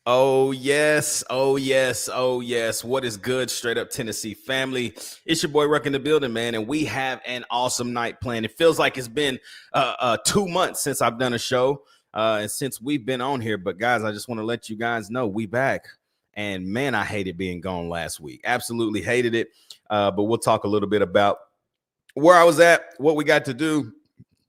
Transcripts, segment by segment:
Oh, yes. Oh, yes. Oh, yes. What is good, straight up Tennessee family? It's your boy Ruck in the building, man. And we have an awesome night planned. It feels like it's been 2 months since I've done a show and since we've been on here. But, guys, I just want to let you guys know we back. And, man, I hated being gone last week. Absolutely hated it. But we'll talk a little bit about where I was at, what we got to do,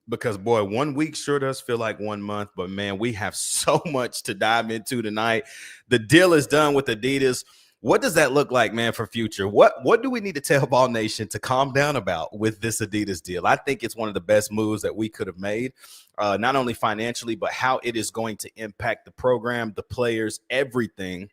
because boy, 1 week sure does feel like 1 month, but man, we have so much to dive into tonight. The deal is done with Adidas. What does that look like, man, for future? What do we need to tell Ball Nation to calm down about with this Adidas deal? I think it's one of the best moves that we could have made, not only financially, but how it is going to impact the program, the players, everything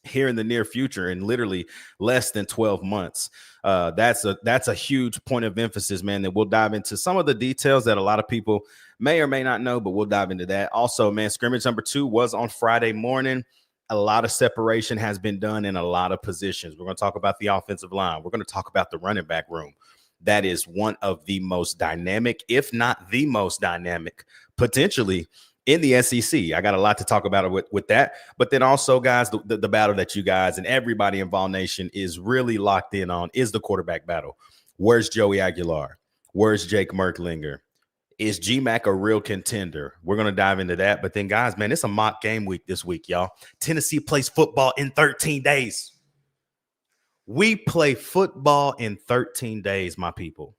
here in the near future, in literally less than 12 months. That's a huge point of emphasis, man, that we'll dive into some of the details that a lot of people may or may not know, but we'll dive into that. Also, man, scrimmage number 2 was on Friday morning. A lot of separation has been done in a lot of positions. We're going to talk about the offensive line. We're going to talk about the running back room. That is one of the most dynamic, if not the most dynamic, potentially in the SEC. I got a lot to talk about with that. But then also, guys, the battle that you guys and everybody in Vol Nation is really locked in on is the quarterback battle. Where's Joey Aguilar? Where's Jake Merklinger? Is GMAC a real contender? We're going to dive into that. But then, guys, man, it's a mock game week this week, y'all. Tennessee plays football in 13 days. We play football in 13 days, my people.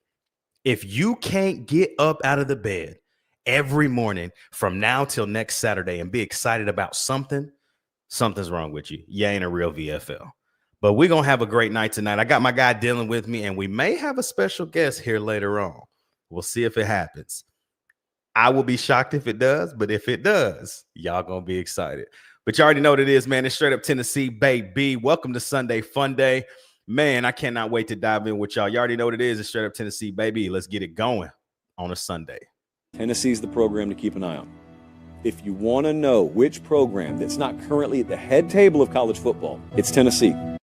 If you can't get up out of the bed every morning from now till next Saturday and be excited about something's wrong with you. You ain't a real VFL. But we're going to have a great night tonight. I got my guy Dylan with me, and we may have a special guest here later on. We'll see if it happens. I will be shocked if it does, but if it does, y'all going to be excited. But you already know what it is, man. It's straight up Tennessee, baby. Welcome to Sunday Fun Day. Man, I cannot wait to dive in with y'all. You already know what it is. It's straight up Tennessee, baby. Let's get it going on a Sunday. Tennessee's the program to keep an eye on. If you want to know which program that's not currently at the head table of college football, it's Tennessee. Now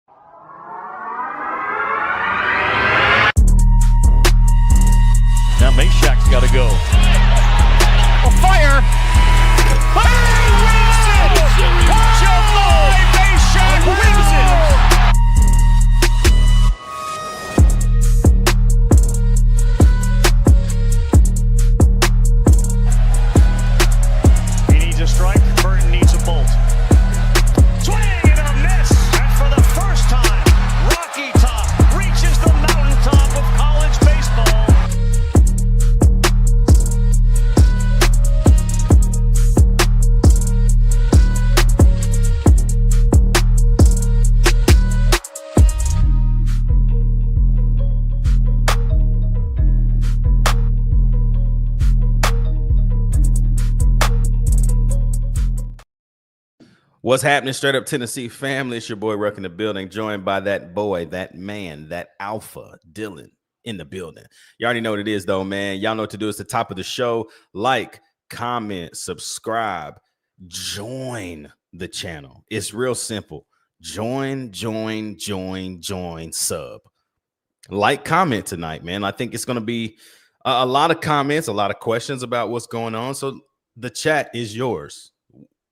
Meshack's got to go. A fire! Fire! Wins it! July Meshack wins it! He needs a strike. Burton needs a bolt. Swing and a miss! And for the first time, Rocky Top reaches the mountaintop of college baseball. What's happening, straight up Tennessee family? It's your boy Ruck in the building, joined by that boy, that man, that alpha, Dylan, in the building. You already know what it is, though, man. Y'all know what to do. It's the top of the show. Like, comment, subscribe, join the channel. It's real simple. Join, sub. Like, comment tonight, man. I think it's going to be a lot of comments, a lot of questions about what's going on. So the chat is yours.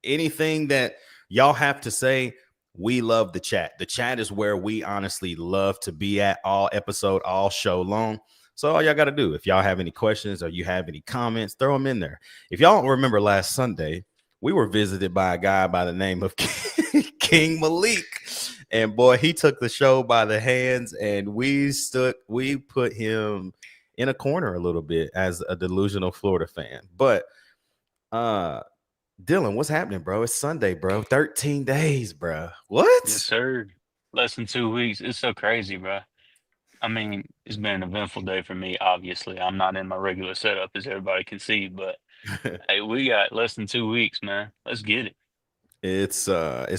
Anything that y'all have to say, we love the chat. The chat is where we honestly love to be at all episode, all show long. So all y'all got to do, if y'all have any questions or you have any comments, throw them in there. If y'all don't remember last Sunday, we were visited by a guy by the name of King Malik. And boy, he took the show by the hands, and we put him in a corner a little bit as a delusional Florida fan. But Dylan, what's happening, bro? It's Sunday, bro. 13 days, bro. What? Yes, sir. Less than 2 weeks. It's so crazy, bro. I mean, it's been an eventful day for me, obviously. I'm not in my regular setup, as everybody can see, but hey, we got less than 2 weeks, man. Let's get it. It's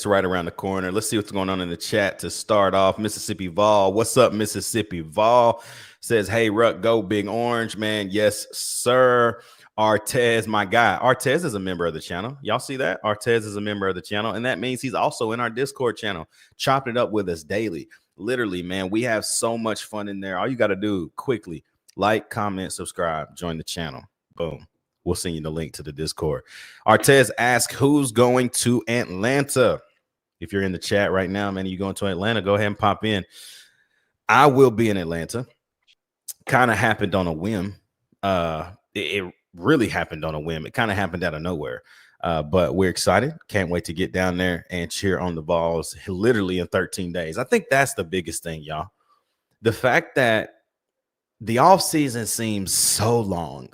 right around the corner. Let's see what's going on in the chat to start off. Mississippi Vol. What's up, Mississippi Vol? Says, hey, Ruck, go Big Orange, man. Yes, sir. Artez, my guy. Artez is a member of the channel. Y'all see that? Artez is a member of the channel, and that means he's also in our Discord channel, chopping it up with us daily. Literally, man, we have so much fun in there. All you got to do quickly, like, comment, subscribe, join the channel. Boom. We'll send you the link to the Discord. Artez asks, who's going to Atlanta? If you're in the chat right now, man, you going to Atlanta, go ahead and pop in. I will be in Atlanta. Kind of happened on a whim. It really happened on a whim. It kind of happened out of nowhere. But we're excited. Can't wait to get down there and cheer on the Vols literally in 13 days. I think that's the biggest thing, y'all. The fact that the offseason seems so long.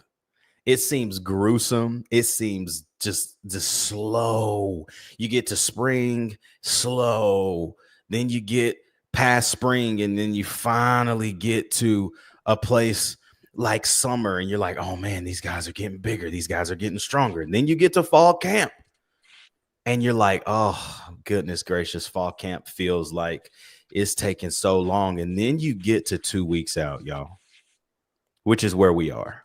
It seems gruesome. It seems just slow. You get to spring, slow. Then you get past spring, and then you finally get to a place like summer, and you're like, oh, man, these guys are getting bigger. These guys are getting stronger. And then you get to fall camp, and you're like, oh, goodness gracious, fall camp feels like it's taking so long. And then you get to 2 weeks out, y'all, which is where we are.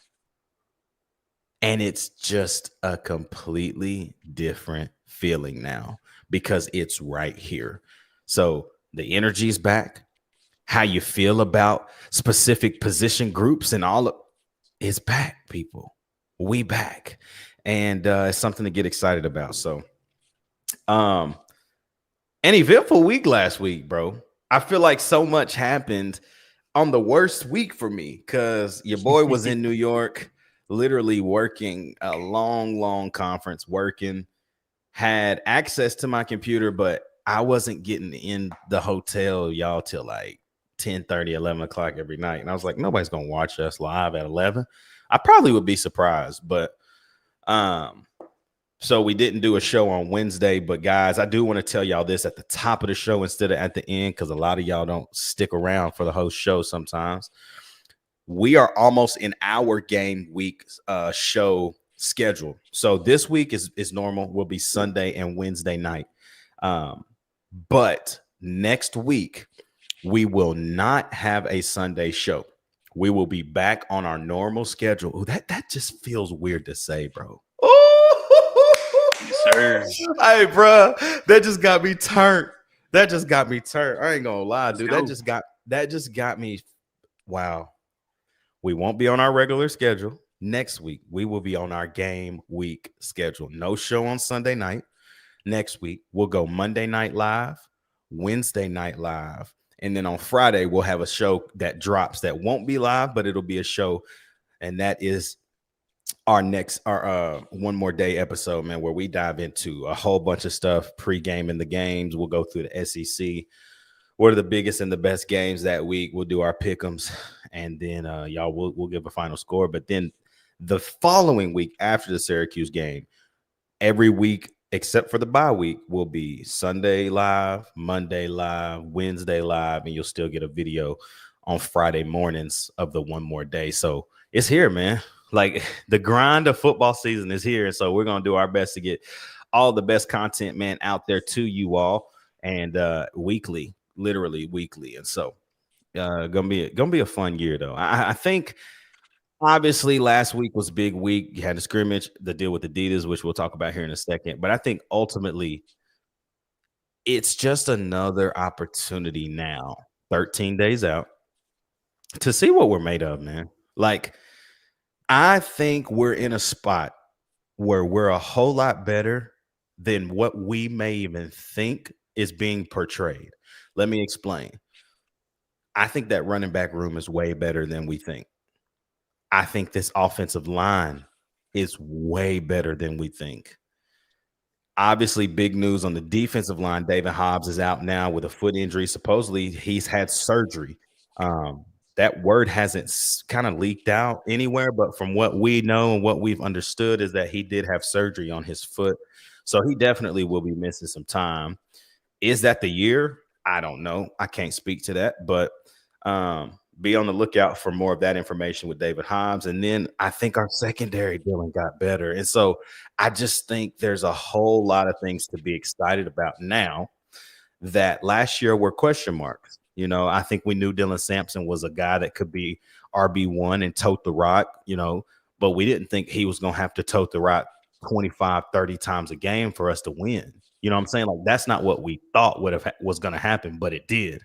And it's just a completely different feeling now because it's right here. So the energy's back. How you feel about specific position groups and all of it's back, people. We back. And it's something to get excited about. So an eventful week last week, bro. I feel like so much happened on the worst week for me because your boy was in New York, literally working a long conference, had access to my computer, but I wasn't getting in the hotel, y'all, till like 10:30, 11 o'clock every night. And I was like, nobody's going to watch us live at 11. I probably would be surprised, but so we didn't do a show on Wednesday. But guys, I do want to tell y'all this at the top of the show instead of at the end, because a lot of y'all don't stick around for the whole show sometimes. We are almost in our game week show schedule. So this week is normal. Will be Sunday and Wednesday night. But next week, we will not have a Sunday show. We will be back on our normal schedule. Ooh, that just feels weird to say, bro. Yes, sir. Hey, bro, that just got me turned. I ain't gonna lie, dude. That just got me. Wow. We won't be on our regular schedule. Next week, we will be on our game week schedule. No show on Sunday night. Next week, we'll go Monday night live, Wednesday night live, and then on Friday, we'll have a show that drops that won't be live, but it'll be a show, and that is our one more day episode, man, where we dive into a whole bunch of stuff, pre-game in the games. We'll go through the SEC. What are the biggest and the best games that week? We'll do our pick'ems, and then y'all we'll give a final score. But then the following week after the Syracuse game, every week except for the bye week will be Sunday live, Monday live, Wednesday live, and you'll still get a video on Friday mornings of the one more day. So it's here, man. Like the grind of football season is here, and so we're gonna do our best to get all the best content, man, out there to you all, and weekly. Literally weekly. And so gonna be a fun year though. I think obviously last week was a big week. You had the scrimmage, the deal with Adidas, which we'll talk about here in a second. But I think ultimately it's just another opportunity now, 13 days out, to see what we're made of, man. Like, I think we're in a spot where we're a whole lot better than what we may even think is being portrayed. Let me explain. I think that running back room is way better than we think. I think this offensive line is way better than we think. Obviously, big news on the defensive line. David Hobbs is out now with a foot injury. Supposedly, he's had surgery. That word hasn't kind of leaked out anywhere, but from what we know and what we've understood is that he did have surgery on his foot. So he definitely will be missing some time. Is that the year? I don't know. I can't speak to that, but be on the lookout for more of that information with David Hobbs. And then I think our secondary dealing got better. And so I just think there's a whole lot of things to be excited about now that last year were question marks. You know, I think we knew Dylan Sampson was a guy that could be RB1 and tote the rock, you know, but we didn't think he was going to have to tote the rock 25, 30 times a game for us to win. You know what I'm saying? Like, that's not what we thought was going to happen, but it did.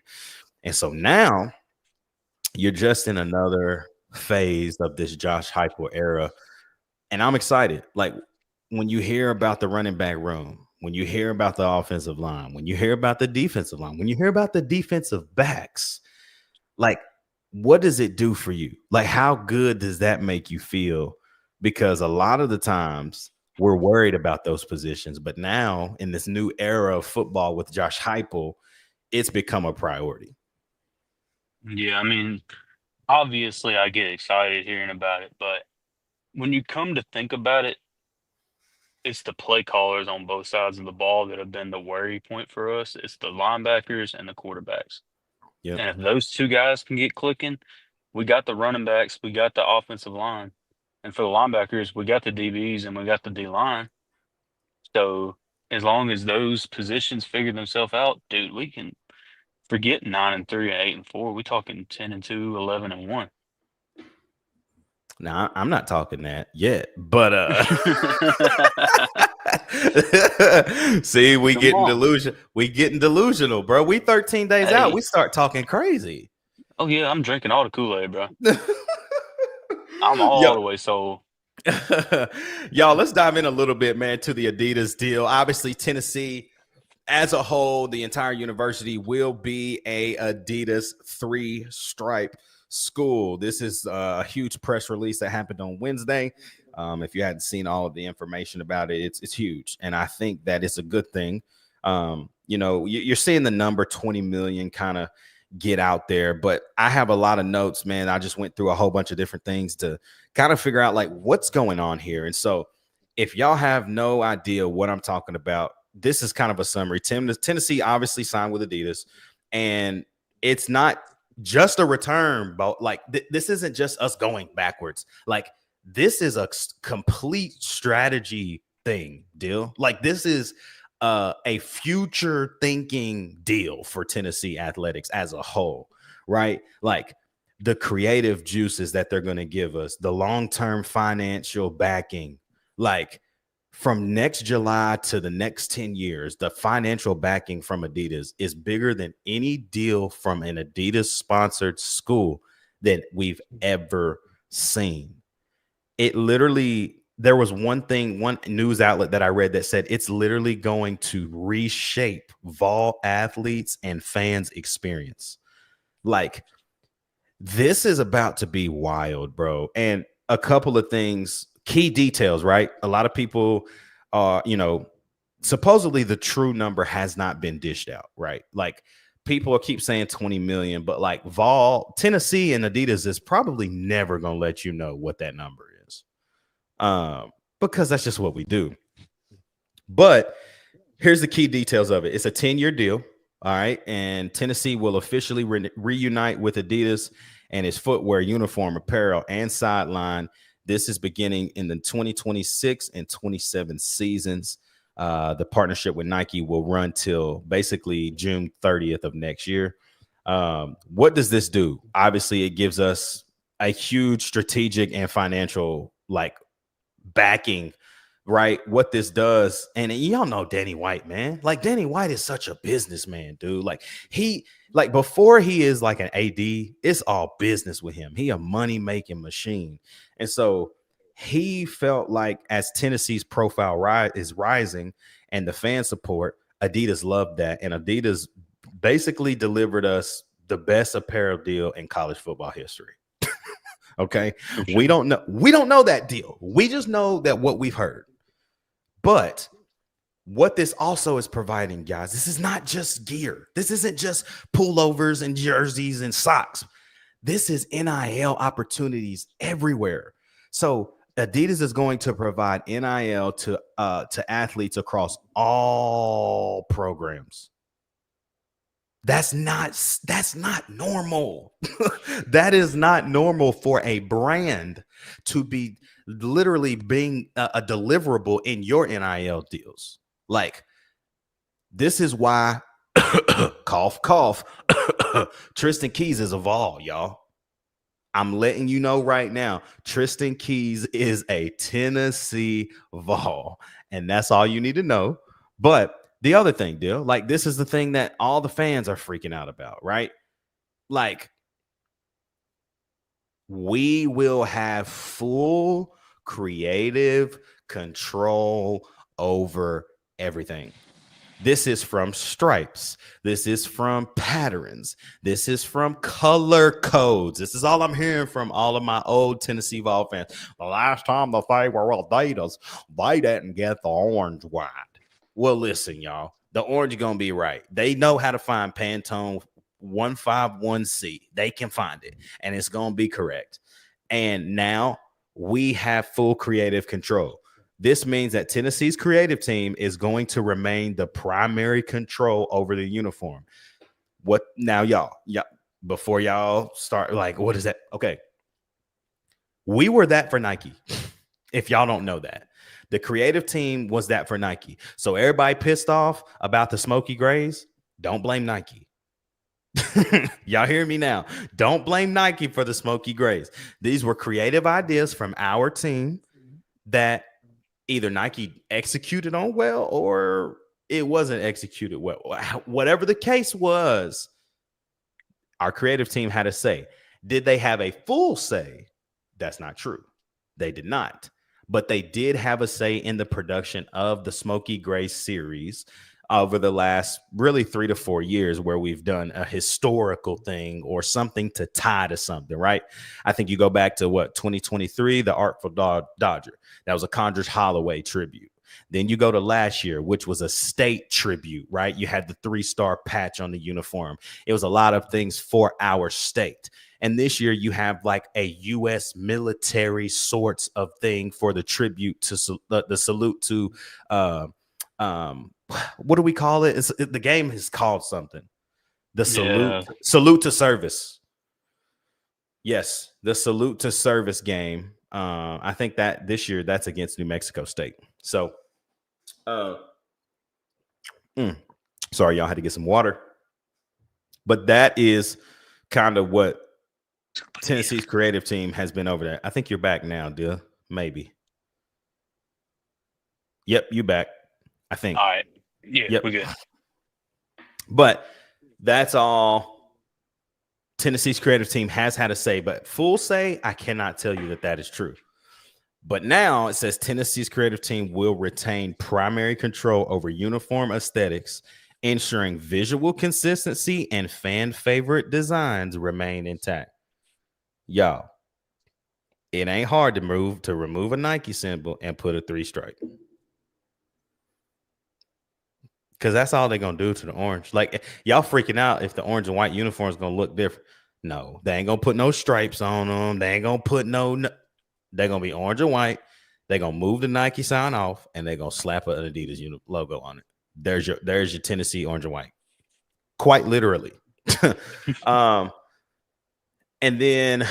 And so now you're just in another phase of this Josh Heupel era. And I'm excited. Like when you hear about the running back room, when you hear about the offensive line, when you hear about the defensive line, when you hear about the defensive backs, like what does it do for you? Like how good does that make you feel? Because a lot of the times we're worried about those positions, but now in this new era of football with Josh Heupel, it's become a priority. Yeah, I mean, obviously I get excited hearing about it, but when you come to think about it, it's the play callers on both sides of the ball that have been the worry point for us. It's the linebackers and the quarterbacks. Yep. And if those two guys can get clicking, we got the running backs, we got the offensive line. And for the linebackers, we got the DBs and we got the D line. So as long as those positions figure themselves out, dude, we can forget 9-3 and 8-4. We talking 10-2, 11-1. Now I'm not talking that yet, but see, we getting delusional, bro. We 13 days out, we start talking crazy. Oh yeah, I'm drinking all the Kool-Aid, bro. I'm all the way sold. Y'all, let's dive in a little bit, man, to the Adidas deal. Obviously, Tennessee as a whole, the entire university will be a Adidas 3-stripe school. This is a huge press release that happened on Wednesday. If you hadn't seen all of the information about it, it's huge. And I think that it's a good thing. You know, you're seeing the number 20 million kind of get out there, but I have a lot of notes, man. I just went through a whole bunch of different things to kind of figure out like what's going on here. And so if y'all have no idea what I'm talking about, this is kind of a summary. Tennessee obviously signed with Adidas, and it's not just a return, but like this isn't just us going backwards. Like this is a complete strategy deal. Like this is a future thinking deal for Tennessee athletics as a whole, right? Like the creative juices that they're going to give us, the long-term financial backing, like from next July to the next 10 years, the financial backing from Adidas is bigger than any deal from an Adidas sponsored school that we've ever seen. It literally, there was one news outlet that I read that said it's literally going to reshape Vol athletes and fans' experience. Like this is about to be wild, bro. And a couple of things, key details, right? A lot of people you know, supposedly the true number has not been dished out, right? Like people keep saying 20 million, but like Vol, Tennessee and Adidas is probably never going to let you know what that number is. Because that's just what we do. But here's the key details of it. It's a 10-year deal. All right. And Tennessee will officially reunite with Adidas and its footwear, uniform, apparel, and sideline. This is beginning in the 2026 and 27 seasons. The partnership with Nike will run till basically June 30th of next year. What does this do? Obviously, it gives us a huge strategic and financial like backing, right? What this does, and y'all know Danny White, man. Like Danny White is such a businessman, dude. Like before he is like an AD, it's all business with him. He a money-making machine. And so he felt like as Tennessee's profile is rising and the fan support, Adidas loved that. And Adidas basically delivered us the best apparel deal in college football history. Okay. Sure. We don't know that deal. We just know that what we've heard. But what this also is providing, guys, this is not just gear. This isn't just pullovers and jerseys and socks. This is NIL opportunities everywhere. So Adidas is going to provide NIL to athletes across all programs. That's not normal. That is not normal for a brand to be literally being a deliverable in your NIL deals. Like, this is why cough, cough. Tristan Keys is a Vol, y'all. I'm letting you know right now, Tristan Keys is a Tennessee Vol, and that's all you need to know. But the other thing, Dill, like this is the thing that all the fans are freaking out about, right? Like, we will have full creative control over everything. This is from stripes. This is from patterns. This is from color codes. This is all I'm hearing from all of my old Tennessee Vol fans. The last time the they were Adidas, they didn't get the orange white. Well, listen, y'all. The orange gonna be right. They know how to find Pantone 151C. They can find it, and it's gonna be correct. And now we have full creative control. This means that Tennessee's creative team is going to remain the primary control over the uniform. What now, y'all? Yeah, before y'all start, like, what is that? Okay. We were that for Nike. If y'all don't know that. The creative team was that for Nike. So everybody pissed off about the smoky grays. Don't blame Nike. Y'all hear me now? Don't blame Nike for the smoky grays. These were creative ideas from our team that either Nike executed on well or it wasn't executed well. Whatever the case was, our creative team had a say. Did they have a full say? That's not true. They did not. But they did have a say in the production of the Smoky Gray series over the last really 3 to 4 years, where we've done a historical thing or something to tie to something, right? I think you go back to 2023, the Artful Dodger. That was a Condredge Holloway tribute. Then you go to last year, which was a state tribute, right? You had the 3-star patch on the uniform. It was a lot of things for our state. And this year you have like a U.S. military sorts of thing for the tribute to the salute to, what do we call it? The game is called something. The salute to service. Yes, the salute to service game. I think that this year that's against New Mexico State. So, sorry, y'all had to get some water. But that is kind of what Tennessee's creative team has been over there. I think you're back now, Dill. Maybe. Yep, you back. I think. All right. Yeah, yep. We're good. But that's all Tennessee's creative team has had to say. But full say, I cannot tell you that is true. But now it says Tennessee's creative team will retain primary control over uniform aesthetics, ensuring visual consistency and fan favorite designs remain intact. Y'all, it ain't hard to remove a Nike symbol and put a 3-stripe. Because that's all they're going to do to the orange. Like, y'all freaking out if the orange and white uniform is going to look different. No, they ain't going to put no stripes on them. They ain't going to put no. They're going to be orange and white. They're going to move the Nike sign off, and they're going to slap an Adidas logo on it. There's your Tennessee orange and white. Quite literally. And then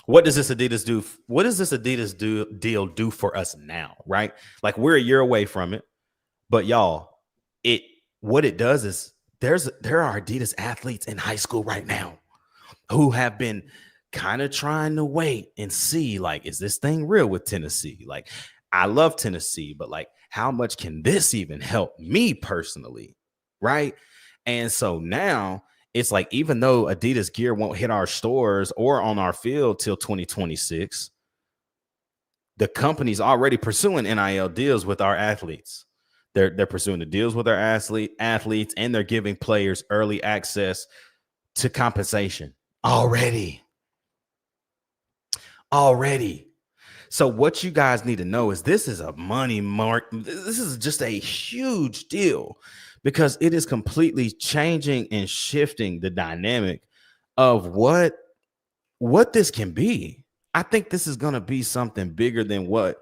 what does this Adidas do? What does this Adidas deal do for us now, right? Like, we're a year away from it. But y'all, what it does is there are Adidas athletes in high school right now who have been kind of trying to wait and see, like, is this thing real with Tennessee? Like, I love Tennessee, but like, how much can this even help me personally? Right. And so now it's like, even though Adidas gear won't hit our stores or on our field till 2026, the company's already pursuing NIL deals with our athletes. They're pursuing the deals with our athletes, and they're giving players early access to compensation already. So what you guys need to know is this is a money mark. This is just a huge deal, because it is completely changing and shifting the dynamic of what this can be. I think this is going to be something bigger than what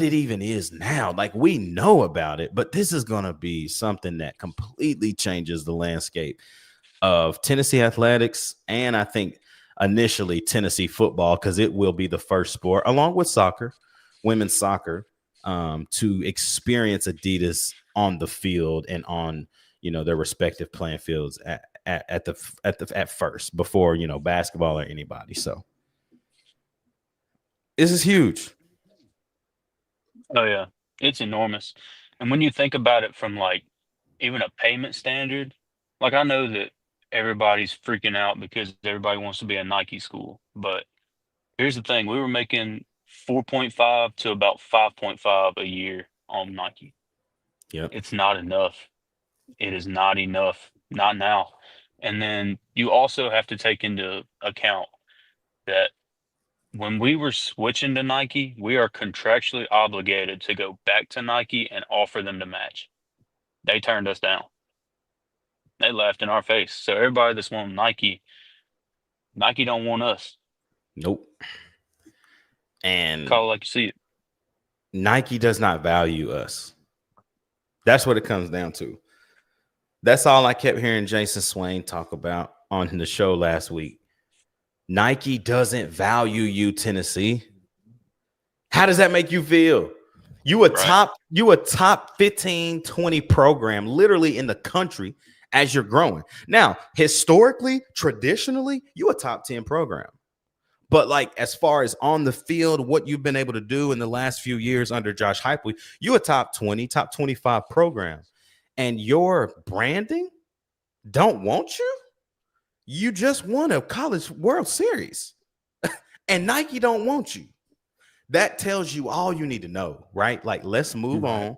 it even is now. Like, we know about it, but this is going to be something that completely changes the landscape of Tennessee athletics, and I think initially Tennessee football, because it will be the first sport, along with soccer, women's soccer, to experience Adidas on the field and on, their respective playing fields at first, before, basketball or anybody. So this is huge. Oh yeah, it's enormous. And when you think about it from like even a payment standard, like, I know that everybody's freaking out because everybody wants to be a Nike school, but here's the thing: we were making 4.5 to about 5.5 a year on Nike. Yep. It's not enough. It is not enough. Not now. And then you also have to take into account that when we were switching to Nike, we are contractually obligated to go back to Nike and offer them to match. They turned us down. They laughed in our face. So everybody that's wanting Nike, Nike don't want us. Nope. And Call it like you see it. Nike does not value us. That's what it comes down to. That's all I kept hearing Jason Swain talk about on the show last week. Nike doesn't value you, Tennessee. How does that make you feel? You a top 15, 20 program literally in the country as you're growing. Now, historically, traditionally, you a top 10 program. But like as far as on the field, what you've been able to do in the last few years under Josh Heupel, you a top 20, top 25 program. And your branding don't want you. You just won a college World Series. And Nike don't want you. That tells you all you need to know, right? Like, let's move on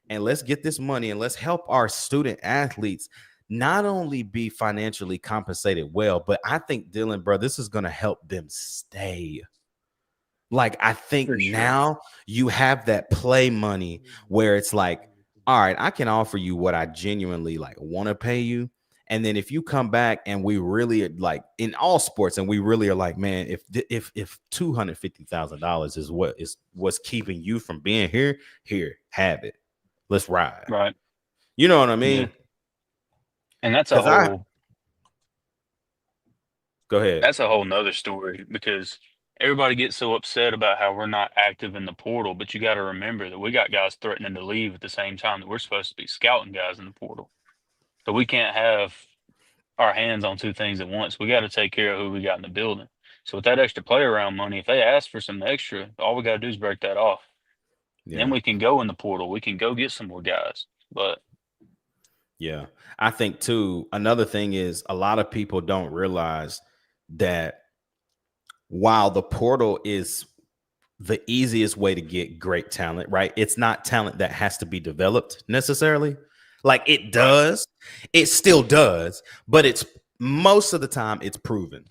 and let's get this money and let's help our student athletes not only be financially compensated well, but I think, Dylan, bro, this is going to help them stay. Like, I think now you have that play money where it's like, all right, I can offer you what I genuinely like want to pay you. And then if you come back and we really like in all sports and we really are like, man, if $250,000 is what is what's keeping you from being here, have it. Let's ride. Right. You know what I mean? Yeah. And that's a whole go ahead. That's a whole nother story because everybody gets so upset about how we're not active in the portal, but you got to remember that we got guys threatening to leave at the same time that we're supposed to be scouting guys in the portal. So we can't have our hands on two things at once. We got to take care of who we got in the building. So with that extra play around money, if they ask for some extra, all we got to do is break that off. Yeah. Then we can go in the portal. We can go get some more guys. But yeah, I think too, another thing is a lot of people don't realize that while the portal is the easiest way to get great talent, right? It's not talent that has to be developed necessarily. Like it does, it still does, but it's most of the time it's proven,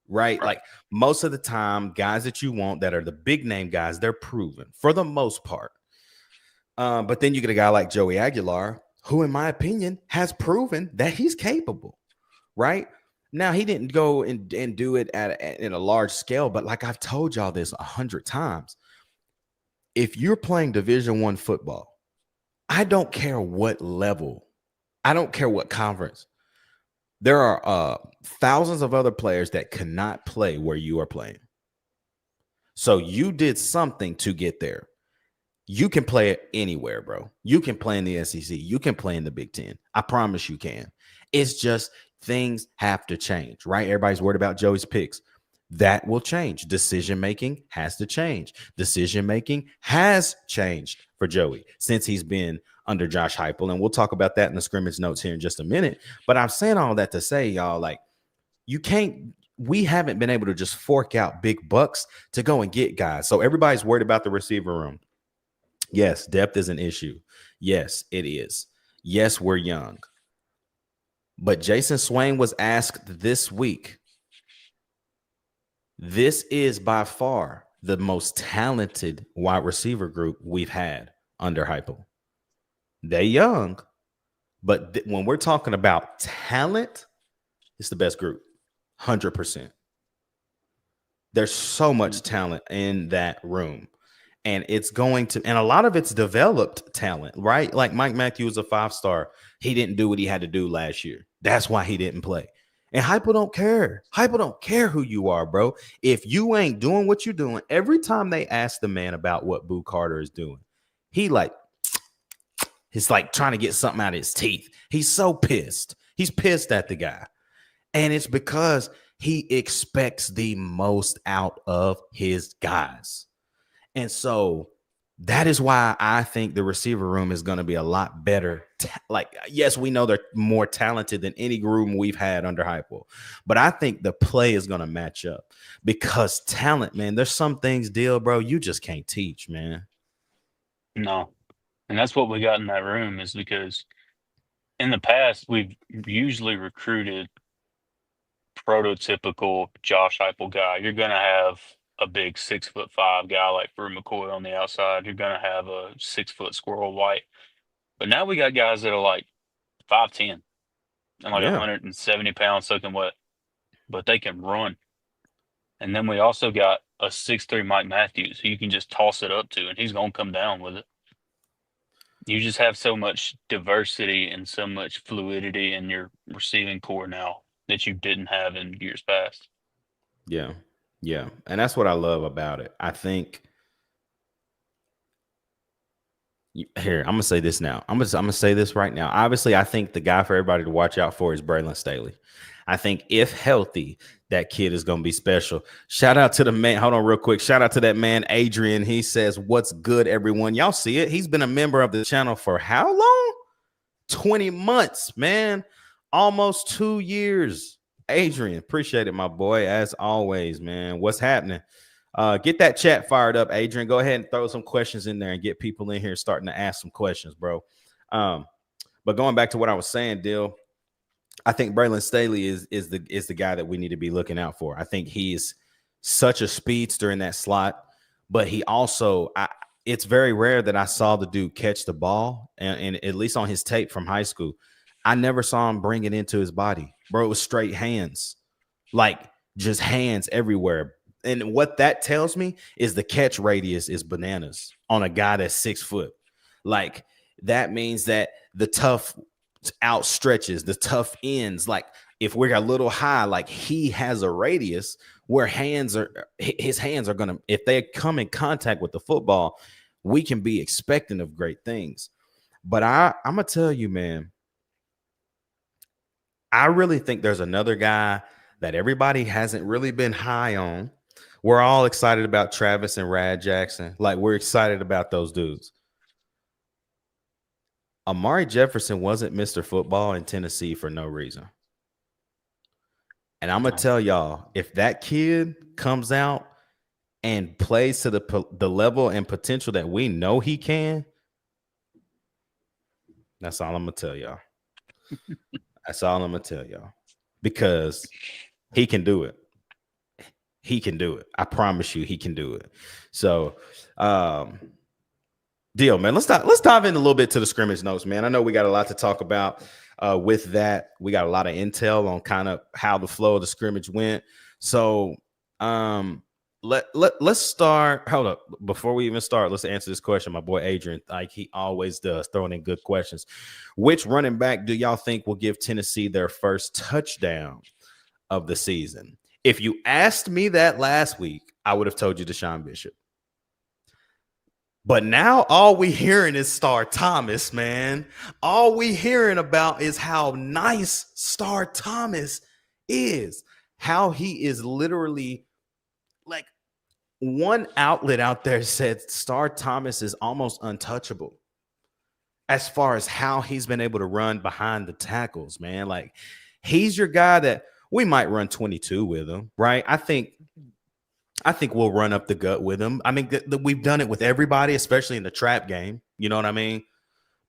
right? Like most of the time, guys that you want that are the big name guys, they're proven for the most part. But then you get a guy like Joey Aguilar, who, in my opinion, has proven that he's capable, right? Now, he didn't go and do it in a large scale, but like I've told y'all this 100 times, if you're playing Division I football, I don't care what level, I don't care what conference. There are thousands of other players that cannot play where you are playing. So you did something to get there. You can play it anywhere, bro. You can play in the SEC. You can play in the Big Ten. I promise you can. It's just things have to change, right? Everybody's worried about Joey's picks. That will change. Decision-making has to change. Decision-making has changed for Joey since he's been under Josh Heupel. And we'll talk about that in the scrimmage notes here in just a minute. But I'm saying all that to say, y'all, like, we haven't been able to just fork out big bucks to go and get guys. So everybody's worried about the receiver room. Yes, depth is an issue. Yes, it is. Yes, we're young. But Jason Swain was asked this week, this is by far the most talented wide receiver group we've had under Heupel. They're young, but when we're talking about talent, it's the best group, 100%. There's so much talent in that room. And it's going to, and a lot of it's developed talent, right? Like Mike Matthews, a 5-star. He didn't do what he had to do last year. That's why he didn't play. And Heupel don't care. Heupel don't care who you are, bro. If you ain't doing what you're doing, every time they ask the man about what Boo Carter is doing, he's like trying to get something out of his teeth. He's so pissed. He's pissed at the guy. And it's because he expects the most out of his guys. And so That is why I think the receiver room is going to be a lot better. Yes, we know they're more talented than any room we've had under Hypo, but I think the play is going to match up because talent, man, there's some things, deal, bro, you just can't teach, man. No. And that's what we got in that room is because in the past, we've usually recruited prototypical Josh Heupel guy. You're going to have a big 6'5" guy like Brew McCoy on the outside. You're going to have a 6 foot Squirrel White. But now we got guys that are like 5'10" and like Yeah. 170 pounds soaking wet, but they can run. And then we also got a 6'3" Mike Matthews who you can just toss it up to, and he's going to come down with it. You just have so much diversity and so much fluidity in your receiving core now that you didn't have in years past. Yeah. Yeah. And that's what I love about it. I think here, I'm gonna say this now. I'm gonna say this right now. Obviously, I think the guy for everybody to watch out for is Braylon Staley. I think if healthy, that kid is gonna be special. Shout out to the man. Hold on, real quick. Shout out to that man, Adrian. He says, "What's good, everyone?" Y'all see it? He's been a member of the channel for how long? 20 months, man. Almost 2 years. Adrian, appreciate it, my boy. As always, man. What's happening? Get that chat fired up, Adrian. Go ahead and throw some questions in there and get people in here starting to ask some questions, bro. But going back to what I was saying, Dill, I think Braylon Staley is the guy that we need to be looking out for. I think he's such a speedster in that slot, but he also it's very rare that I saw the dude catch the ball, and at least on his tape from high school, I never saw him bring it into his body, bro. It was straight hands, like just hands everywhere. And what that tells me is the catch radius is bananas on a guy that's 6 foot. Like that means that the tough out stretches, the tough ends, like if we're a little high, like he has a radius where his hands are gonna, if they come in contact with the football, we can be expecting of great things. But I'm gonna tell you, man, I really think there's another guy that everybody hasn't really been high on. We're all excited about Travis and Rad Jackson. Like, we're excited about those dudes. Amari Jefferson wasn't Mr. Football in Tennessee for no reason. And I'm going to tell y'all, if that kid comes out and plays to the level and potential that we know he can, that's all I'm going to tell y'all. That's all I'm going to tell y'all. Because he can do it. He can do it. I promise you he can do it. So, deal, man. Let's dive in a little bit to the scrimmage notes, man. I know we got a lot to talk about with that. We got a lot of intel on kind of how the flow of the scrimmage went. So, let's start. Hold up. Before we even start, let's answer this question. My boy Adrian, like he always does, throwing in good questions. Which running back do y'all think will give Tennessee their first touchdown of the season? If you asked me that last week, I would have told you Deshaun Bishop. But now all we hearing is Star Thomas, man. All we hearing about is how nice Star Thomas is. How he is literally, like, one outlet out there said Star Thomas is almost untouchable as far as how he's been able to run behind the tackles, man. Like, he's your guy that we might run 22 with him, right? I think we'll run up the gut with him. I mean, we've done it with everybody, especially in the trap game. You know what I mean?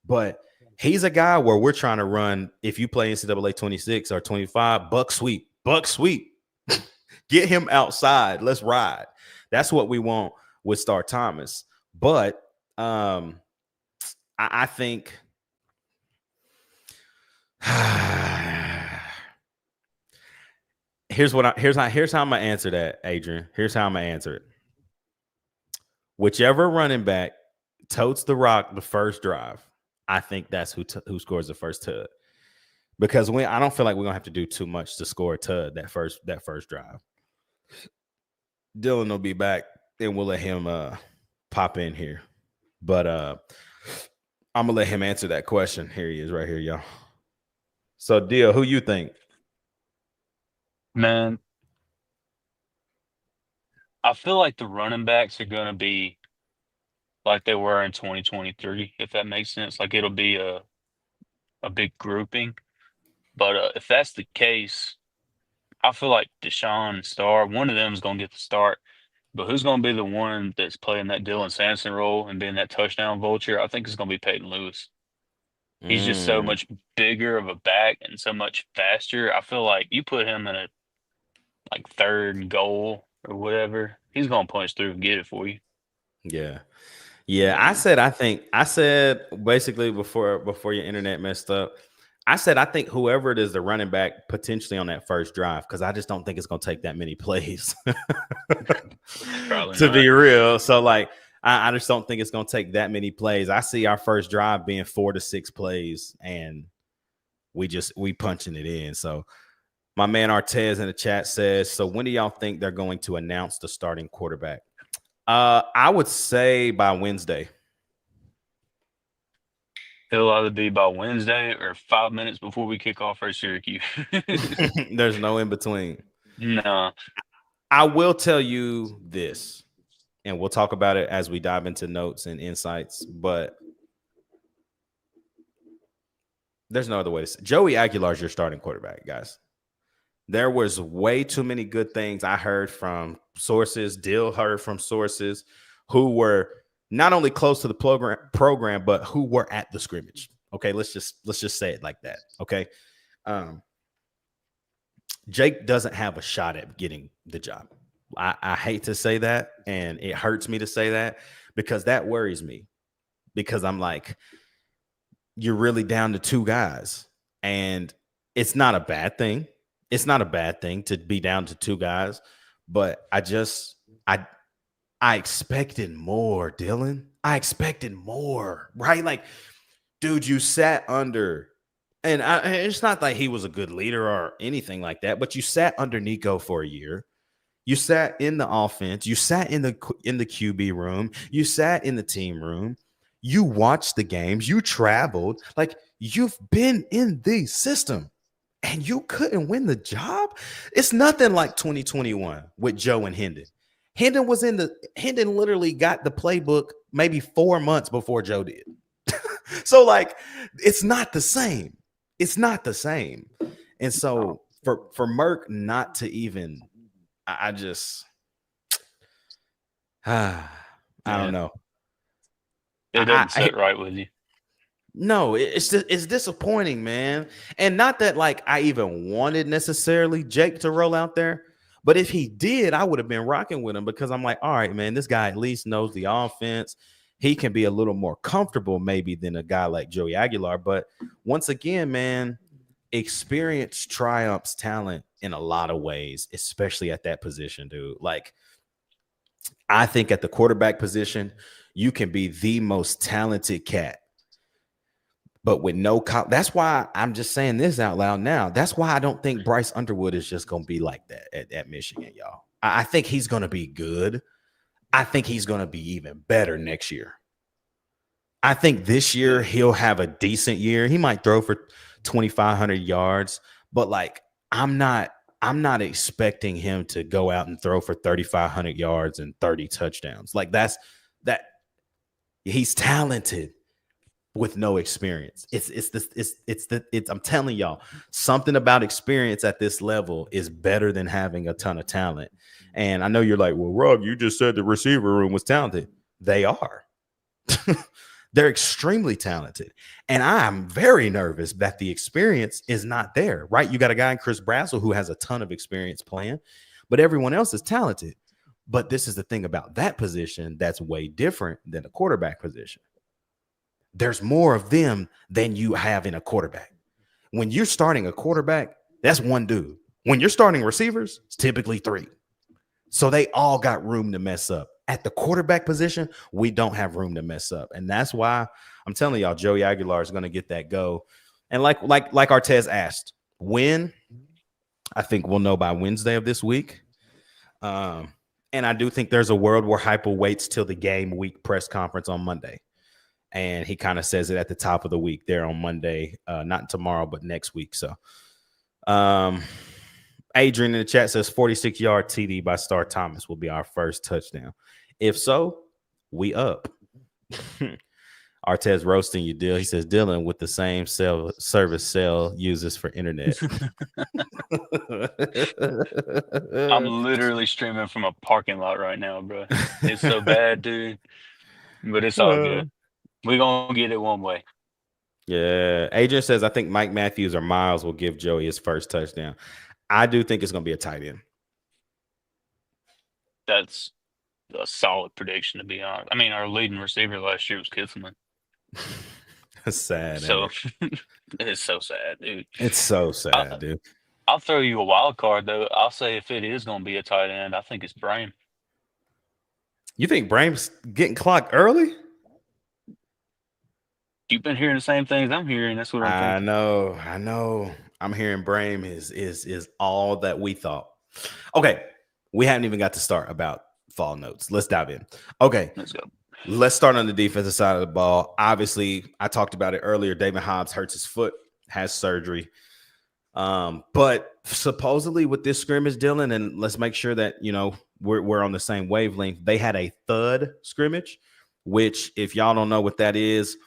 But he's a guy where we're trying to run, if you play NCAA 26 or 25, buck sweep. Get him outside. Let's ride. That's what we want with Star Thomas. But I think here's how I'm gonna answer that, Adrian. Here's how I'm gonna answer it. Whichever running back totes the rock the first drive, I think that's who scores the first tud. Because I don't feel like we're gonna have to do too much to score a tud that first drive. Dylan will be back and we'll let him pop in here. But I'm gonna let him answer that question. Here he is, right here, y'all. So, Dio, who you think? Man, I feel like the running backs are going to be like they were in 2023, if that makes sense. Like it'll be a big grouping. But if that's the case, I feel like Deshaun and Star, one of them is going to get the start. But who's going to be the one that's playing that Dylan Sampson role and being that touchdown vulture? I think it's going to be Peyton Lewis. He's just so Mm, much bigger of a back and so much faster. I feel like you put him in a like third and goal or whatever, he's going to punch through and get it for you. yeah. Yeah, But I said basically before your internet messed up, I said I think whoever it is, the running back potentially on that first drive, because I just don't think it's gonna take that many plays probably to not. be real. So like I just don't think it's gonna take that many plays. I see our first drive being 4 to 6 plays and we punching it in. So my man Artez in the chat says, so when do y'all think they're going to announce the starting quarterback? I would say by Wednesday. It'll either be by Wednesday or 5 minutes before we kick off for Syracuse. There's no in between. No. I will tell you this, and we'll talk about it as we dive into notes and insights, but there's no other way to say it. Joey Aguilar is your starting quarterback, guys. There was way too many good things I heard from sources. Dill heard from sources who were not only close to the program, but who were at the scrimmage. Okay, let's just say it like that. Okay, Jake doesn't have a shot at getting the job. I hate to say that, and it hurts me to say that because that worries me. Because I'm like, you're really down to 2 guys, and it's not a bad thing. It's not a bad thing to be down to 2 guys, but I expected more, Dylan. I expected more, right? Like, dude, you sat under, and it's not like he was a good leader or anything like that, but you sat under Nico for a year. You sat in the offense. You sat in the QB room. You sat in the team room. You watched the games. You traveled. Like, you've been in the system. And you couldn't win the job? It's nothing like 2021 with Joe and Hendon. Hendon literally got the playbook maybe 4 months before Joe did. So, like, it's not the same. It's not the same. And so for Merck not to even, I don't know. It doesn't sit right with you. No, it's disappointing, man. And not that like I even wanted necessarily Jake to roll out there, but if he did, I would have been rocking with him because I'm like, all right, man, this guy at least knows the offense. He can be a little more comfortable maybe than a guy like Joey Aguilar. But once again, man, experience triumphs talent in a lot of ways, especially at that position, dude. Like, I think at the quarterback position, you can be the most talented cat. But with no that's why I'm just saying this out loud now. That's why I don't think Bryce Underwood is just going to be like that at Michigan, y'all. I think he's going to be good. I think he's going to be even better next year. I think this year he'll have a decent year. He might throw for 2,500 yards, but like I'm not expecting him to go out and throw for 3,500 yards and 30 touchdowns. Like that. He's talented with no experience. I'm telling y'all, something about experience at this level is better than having a ton of talent. And I know you're like, well, Rob, you just said the receiver room was talented. They are. They're extremely talented. And I'm very nervous that the experience is not there, right? You got a guy in Chris Brassel who has a ton of experience playing, but everyone else is talented. But this is the thing about that position that's way different than the quarterback position. There's more of them than you have in a quarterback. When you're starting a quarterback, that's one dude. When you're starting receivers, it's typically 3. So they all got room to mess up. At the quarterback position, we don't have room to mess up. And that's why I'm telling y'all, Joey Aguilar is going to get that go. And like Artez asked, when? I think we'll know by Wednesday of this week. And I do think there's a world where Heupel waits till the game week press conference on Monday. And he kind of says it at the top of the week there on Monday, not tomorrow, but next week. So Adrian in the chat says 46-yard TD by Star Thomas will be our first touchdown. If so, we up. Artez roasting you, Dill. He says Dylan with the same service cell uses for internet. I'm literally streaming from a parking lot right now, bro. It's so bad, dude. But it's all good. We're gonna get it one way. Yeah. Adrian says, I think Mike Matthews or Miles will give Joey his first touchdown. I do think it's going to be a tight end. That's a solid prediction, to be honest. I mean, our leading receiver last year was Kitzelman. That's sad. So it's so sad, dude. It's so sad, dude. I'll throw you a wild card, though. I'll say if it is going to be a tight end, I think it's Brame. You think Brame's getting clocked early? You've been hearing the same things I'm hearing. That's what I'm thinking. I know. I'm hearing Brame is all that we thought. Okay, we haven't even got to start about fall notes. Let's dive in. Okay, let's go. Let's start on the defensive side of the ball. Obviously, I talked about it earlier. David Hobbs hurts his foot, has surgery. But supposedly with this scrimmage, Dylan, and let's make sure that, you know, we're on the same wavelength. They had a thud scrimmage, which if y'all don't know what that is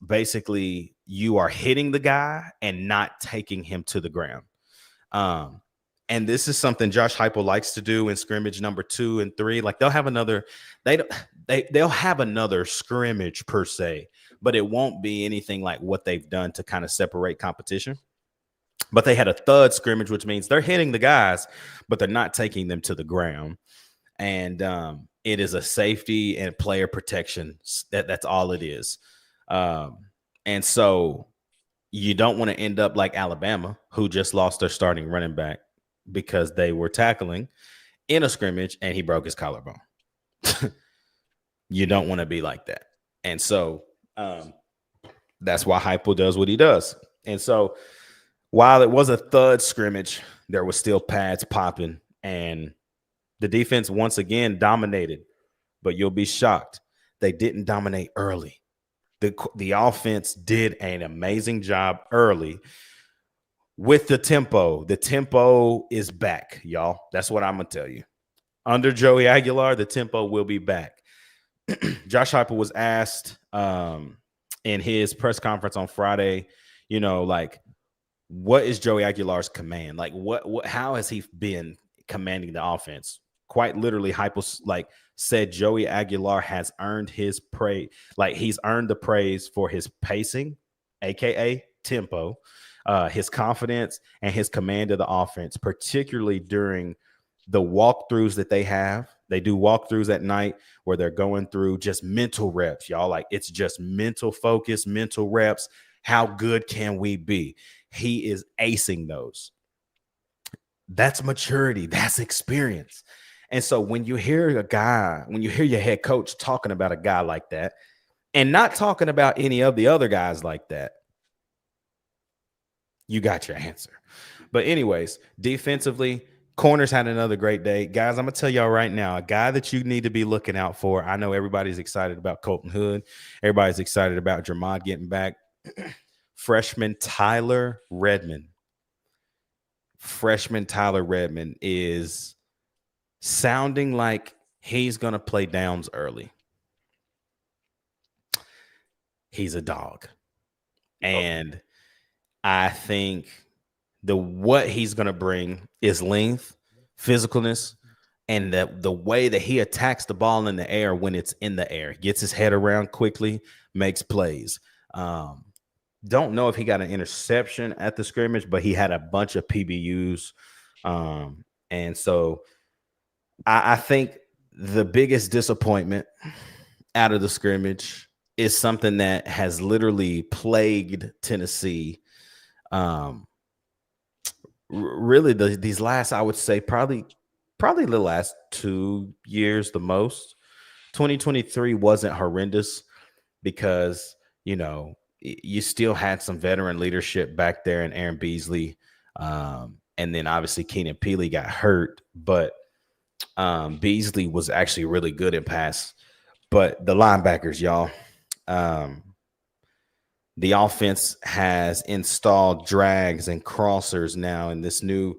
basically you are hitting the guy and not taking him to the ground. And this is something Josh Heupel likes to do in scrimmage number 2 and 3. Like they'll have another scrimmage per se, but it won't be anything like what they've done to kind of separate competition. But they had a thud scrimmage, which means they're hitting the guys, but they're not taking them to the ground. And it is a safety and player protection. That's all it is. And so you don't want to end up like Alabama, who just lost their starting running back because they were tackling in a scrimmage and he broke his collarbone. You don't want to be like that. And so that's why Heupel does what he does. And so while it was a thud scrimmage, there was still pads popping, and the defense once again dominated. But you'll be shocked. They didn't dominate early. The offense did an amazing job early with the tempo. The tempo is back, y'all. That's what I'm going to tell you. Under Joey Aguilar, the tempo will be back. Josh Heupel was asked in his press conference on Friday, you know, like, what is Joey Aguilar's command? Like, how has he been commanding the offense? Quite literally, Heupel said Joey Aguilar has earned his praise. Like, he's earned the praise for his pacing, aka tempo, his confidence, and his command of the offense, particularly during the walkthroughs that they have. They do walkthroughs at night where they're going through just mental reps, y'all. Like, it's just mental focus, mental reps. How good can we be? He is acing those. That's maturity. That's experience. And so when you hear your head coach talking about a guy like that and not talking about any of the other guys like that, you got your answer. But anyways, defensively, corners had another great day. Guys, I'm going to tell y'all right now, a guy that you need to be looking out for. I know everybody's excited about Colton Hood. Everybody's excited about Jermod getting back. Freshman Tyler Redmond. Freshman Tyler Redmond is sounding like he's going to play downs early. He's a dog. And I think what he's going to bring is length, physicalness, and the way that he attacks the ball in the air when it's in the air. Gets his head around quickly, makes plays. Don't know if he got an interception at the scrimmage, but he had a bunch of PBUs. And so I think the biggest disappointment out of the scrimmage is something that has literally plagued Tennessee. Really these last, I would say probably the last 2 years the most. 2023 wasn't horrendous because, you know, you still had some veteran leadership back there in Aaron Beasley. And then obviously Keenan Peely got hurt, but Beasley was actually really good in pass. But the linebackers, y'all, the offense has installed drags and crossers now in this new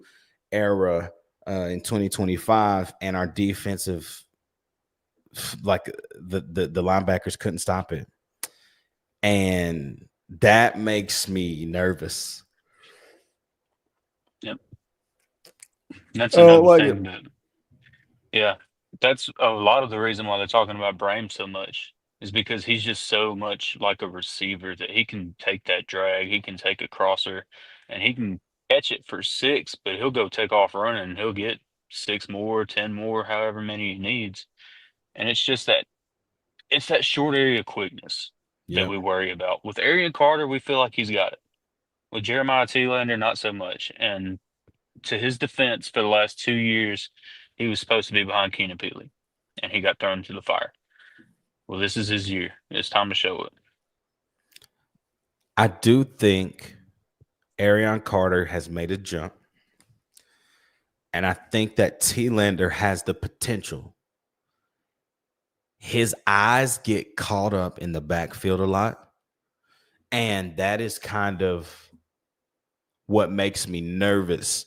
era in 2025, and our defensive like the linebackers couldn't stop it. And that makes me nervous. Yep. That's another thing yeah, that's a lot of the reason why they're talking about Brahms so much is because he's just so much like a receiver that he can take that drag, he can take a crosser, and he can catch it for 6, but he'll go take off running and he'll get 6 more, 10 more, however many he needs. And it's that short area quickness that Yeah. we worry about. With Arian Carter, we feel like he's got it. With Jeremiah Telander, not so much. And to his defense, for the last 2 years, he was supposed to be behind Keenan Peely, and he got thrown into the fire. Well, this is his year. It's time to show it. I do think Arion Carter has made a jump. And I think that Telander has the potential. His eyes get caught up in the backfield a lot. And that is kind of what makes me nervous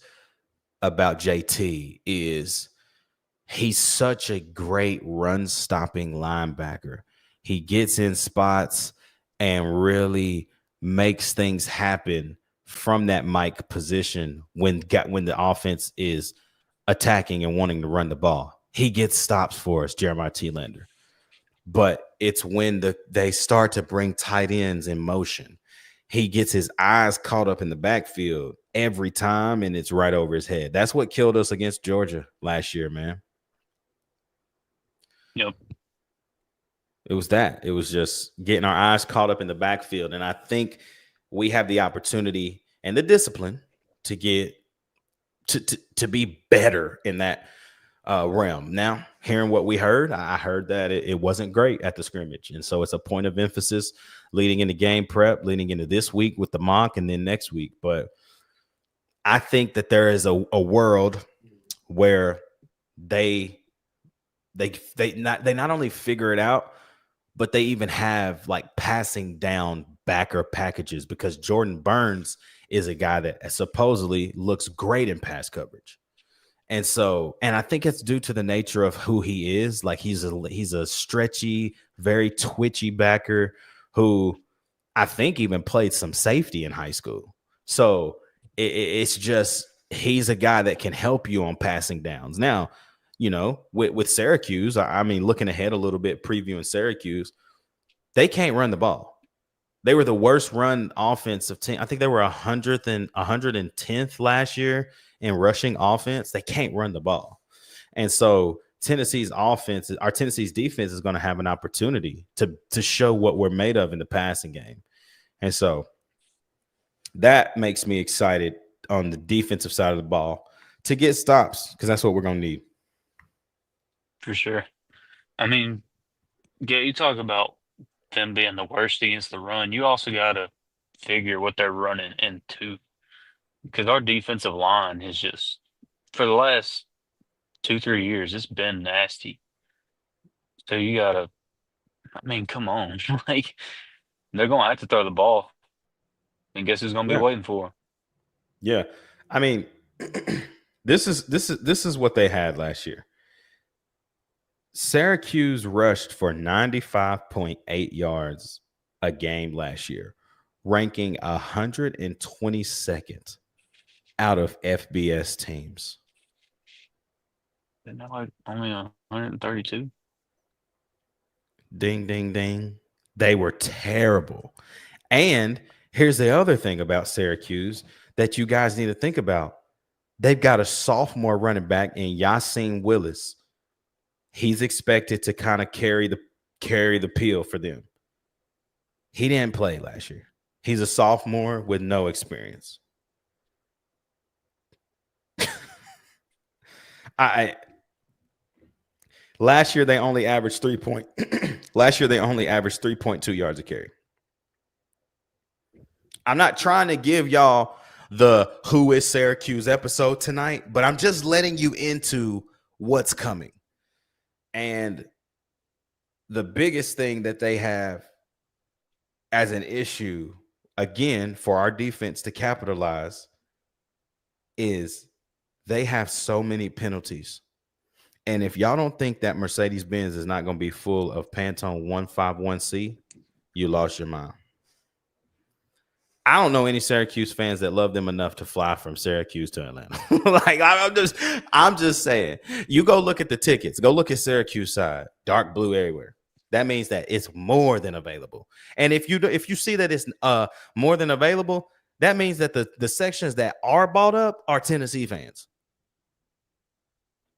about JT is he's such a great run-stopping linebacker. He gets in spots and really makes things happen from that Mike position when the offense is attacking and wanting to run the ball. He gets stops for us, Jeremiah Telander. But it's when they start to bring tight ends in motion. He gets his eyes caught up in the backfield every time, and it's right over his head. That's what killed us against Georgia last year, man. Yep. It was that. It was just getting our eyes caught up in the backfield. And I think we have the opportunity and the discipline to get to be better in that realm. Now, hearing what we heard, I heard that it wasn't great at the scrimmage. And so it's a point of emphasis leading into game prep, leading into this week with the mock, and then next week. But I think that there is a world where they not only figure it out, but they even have like passing down backer packages, because Jordan Burns is a guy that supposedly looks great in pass coverage. And I think it's due to the nature of who he is. Like he's a stretchy, very twitchy backer who I think even played some safety in high school. So it's just, he's a guy that can help you on passing downs. Now, you know, with Syracuse, I mean, looking ahead a little bit, previewing Syracuse, they can't run the ball. They were the worst run offensive team. I think they were 100th and 110th last year in rushing offense. They can't run the ball. And so Tennessee's defense is going to have an opportunity to show what we're made of in the passing game. And so that makes me excited on the defensive side of the ball to get stops, because that's what we're going to need. For sure. I mean, yeah, you talk about them being the worst against the run. You also got to figure what they're running into, because our defensive line is just, for the last 2-3 years, it's been nasty. So you got to, I mean, come on. Like, they're going to have to throw the ball. And guess who's going to be waiting for them? Yeah. I mean, this is what they had last year. Syracuse rushed for 95.8 yards a game last year, ranking 122nd out of FBS teams. They're not like only 132. Ding, ding, ding. They were terrible. And here's the other thing about Syracuse that you guys need to think about. They've got a sophomore running back in Yassine Willis. He's expected to kind of carry the peel for them. He didn't play last year. He's a sophomore with no experience. Last year they only averaged 3.2 yards a carry. I'm not trying to give y'all the Who is Syracuse episode tonight, but I'm just letting you into what's coming. And the biggest thing that they have as an issue, again, for our defense to capitalize, is they have so many penalties. And if y'all don't think that Mercedes-Benz is not going to be full of Pantone 151C, you lost your mind. I don't know any Syracuse fans that love them enough to fly from Syracuse to Atlanta. Like I'm just saying. You go look at the tickets. Go look at Syracuse side, dark blue everywhere. That means that it's more than available. And if you see that it's more than available, that means that the sections that are bought up are Tennessee fans.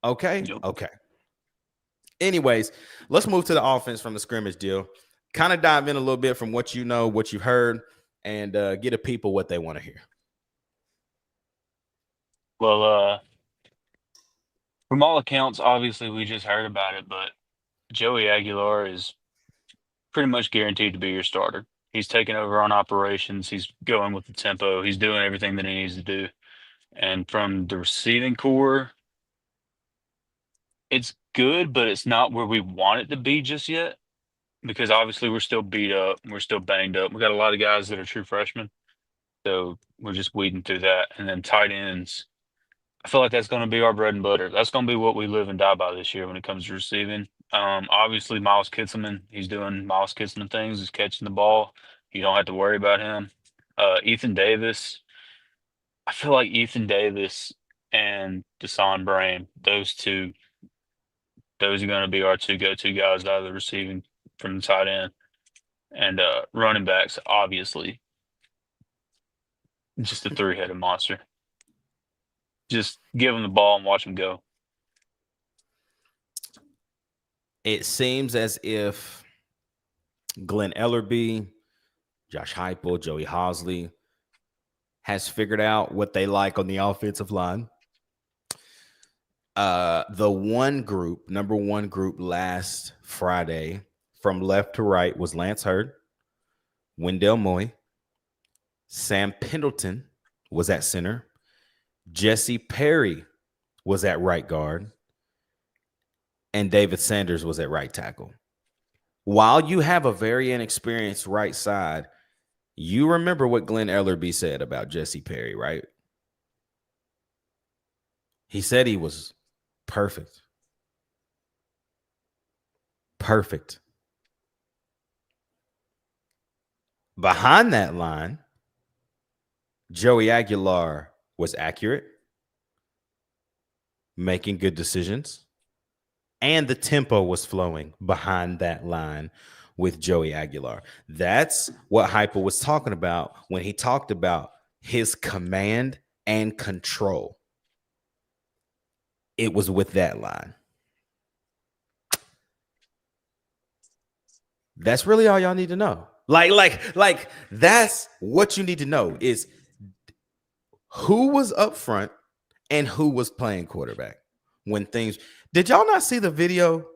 Okay. Yep. Okay. Anyways, let's move to the offense from the scrimmage deal. Kind of dive in a little bit from what you know, what you've heard, and get the people what they want to hear. Well, from all accounts, obviously we just heard about it, but Joey Aguilar is pretty much guaranteed to be your starter. He's taking over on operations. He's going with the tempo. He's doing everything that he needs to do. And from the receiving core, it's good, but it's not where we want it to be just yet, because obviously we're still beat up. We're still banged up. We got a lot of guys that are true freshmen. So we're just weeding through that. And then tight ends, I feel like that's going to be our bread and butter. That's going to be what we live and die by this year when it comes to receiving. Obviously, Miles Kitselman, he's doing Miles Kitselman things. He's catching the ball. You don't have to worry about him. Ethan Davis, I feel like Ethan Davis and Deshaun Brame, those are going to be our two go-to guys out of the receiving from the tight end. And running backs, obviously, just a three-headed monster. Just give them the ball and watch them go. It seems as if Glenn Ellerbe, Josh Heupel, Joey Hosley has figured out what they like on the offensive line. The number one group last Friday from left to right was Lance Hurd, Wendell Moy, Sam Pendleton was at center, Jesse Perry was at right guard, and David Sanders was at right tackle. While you have a very inexperienced right side, you remember what Glenn Ellerbe said about Jesse Perry, right? He said he was perfect. Perfect. Behind that line, Joey Aguilar was accurate, making good decisions, and the tempo was flowing behind that line with Joey Aguilar. That's what Heupel was talking about when he talked about his command and control. It was with that line. That's really all y'all need to know. Like that's what you need to know is who was up front and who was playing quarterback when things. Did y'all not see the video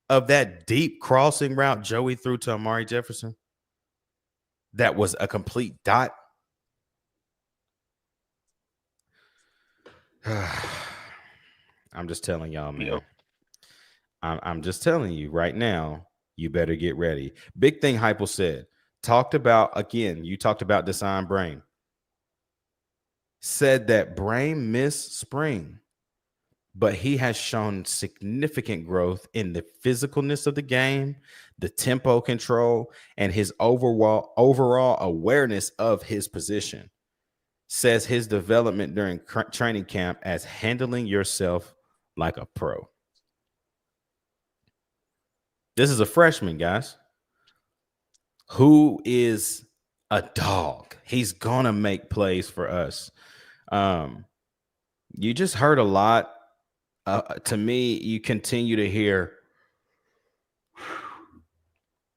of that deep crossing route Joey threw to Amari Jefferson? That was a complete dot. I'm just telling y'all, man. Yep. I'm just telling you right now, you better get ready. Big thing Heupel said. You talked about Deshaun Brame. Said that Brame missed spring, but he has shown significant growth in the physicalness of the game, the tempo control, and his overall awareness of his position. Says his development during training camp as handling yourself like a pro. This is a freshman, guys, who is a dog. He's going to make plays for us. You just heard a lot. To me, you continue to hear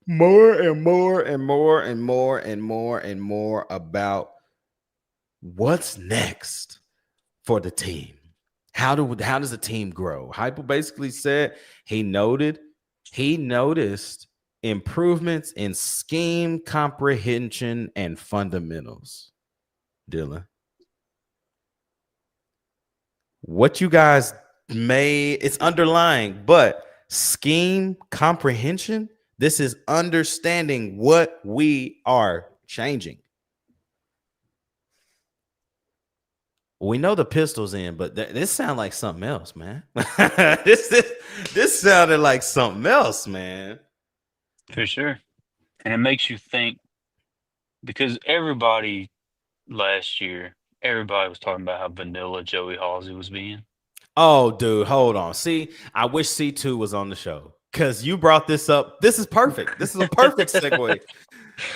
more and more and more and more and more and more about what's next for the team. How does the team grow? Heupel basically said he noticed improvements in scheme comprehension and fundamentals. Dylan, what you guys it's underlying, but scheme comprehension, this is understanding what we are changing. We know the pistol's in, but this sounds like something else, man. this sounded like something else, man. For sure. And it makes you think because everybody last year, everybody was talking about how vanilla Joey Halsey was being. Oh, dude, hold on. See, I wish C2 was on the show because you brought this up. This is perfect. This is a perfect segue.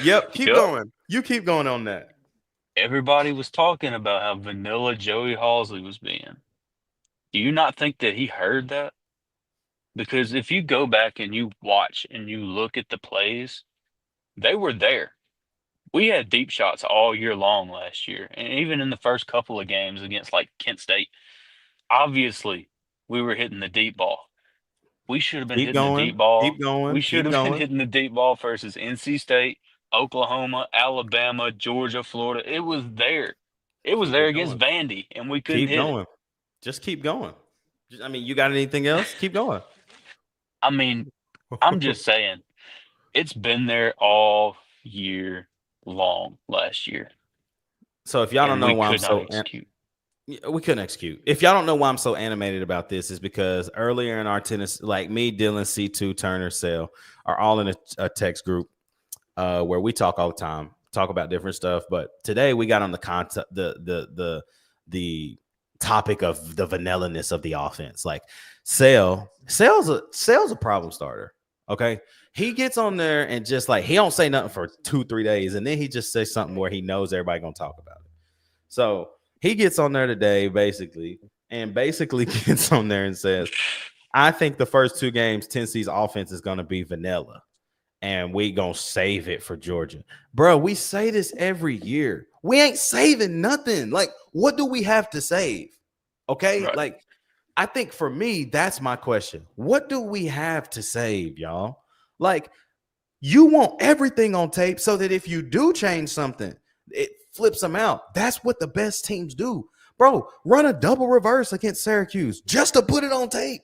Yep, keep going. You keep going on that. Everybody was talking about how vanilla Joey Halsey was being. Do you not think that he heard that? Because if you go back and you watch and you look at the plays, they were there. We had deep shots all year long last year, and even in the first couple of games against like Kent State. Obviously, we were hitting the deep ball. We should have been Keep hitting the deep going. ball. Keep going. We should Keep have been going. hitting the deep ball versus NC State, Oklahoma, Alabama, Georgia, Florida. It was there. It was Keep there it against going. Vandy, and we couldn't Keep hit it. going. Just keep going. I mean, you got anything else? Keep going. I mean, I'm just saying, it's been there all year long last year, So if y'all don't and know we why I'm could not so execute. we couldn't execute. If y'all don't know why I'm so animated about this, is because earlier in our tennis, like me, Dylan, C2, Turner, Sale, are all in a text group where we talk all the time, talk about different stuff. But today we got on the concept, the topic of the vanilla-ness of the offense. Like Sale's a problem starter. Okay. He gets on there and just like he don't say nothing for 2-3 days, and then he just says something where he knows everybody gonna talk about it. So he gets on there today, basically gets on there and says, I think the first 2 games, Tennessee's offense is going to be vanilla, and we going to save it for Georgia. Bro, we say this every year. We ain't saving nothing. Like, what do we have to save? Okay? Right. Like, I think for me, that's my question. What do we have to save, y'all? Like, you want everything on tape so that if you do change something, it flips them out. That's what the best teams do. Bro, run a double reverse against Syracuse just to put it on tape.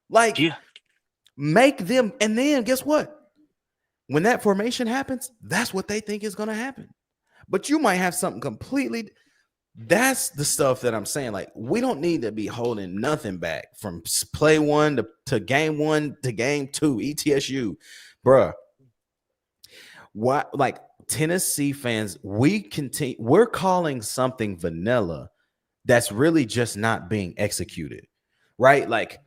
Like, make them, and then guess what? When that formation happens, that's what they think is going to happen. But you might have something completely. That's the stuff that I'm saying. Like, we don't need to be holding nothing back from play 1 to game 1 to game 2, ETSU. Bruh. What, like, Tennessee fans, we're calling something vanilla that's really just not being executed, right? Like,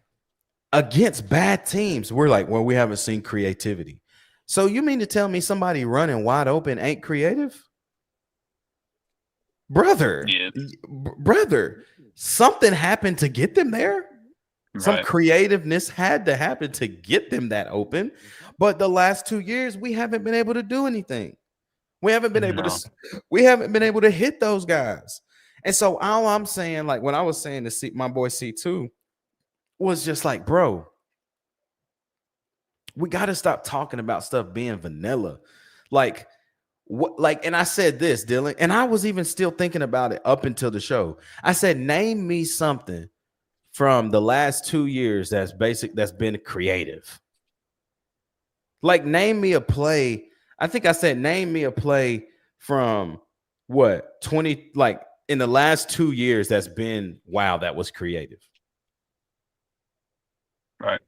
against bad teams, we're like, well, we haven't seen creativity. So you mean to tell me somebody running wide open ain't creative? Brother, something happened to get them there. Right. Some creativeness had to happen to get them that open. But the last 2 years, we haven't been able to do anything. We haven't been able to hit those guys. And so all I'm saying, like when I was saying to my boy C2, was just like, bro, we got to stop talking about stuff being vanilla. Like, what? Like, and I said this, Dylan, and I was even still thinking about it up until the show. I said, name me something from the last 2 years that's been creative. Like, name me a play. I think I said, name me a play from what 20, like in the last 2 years that's been, wow, that was creative. Right.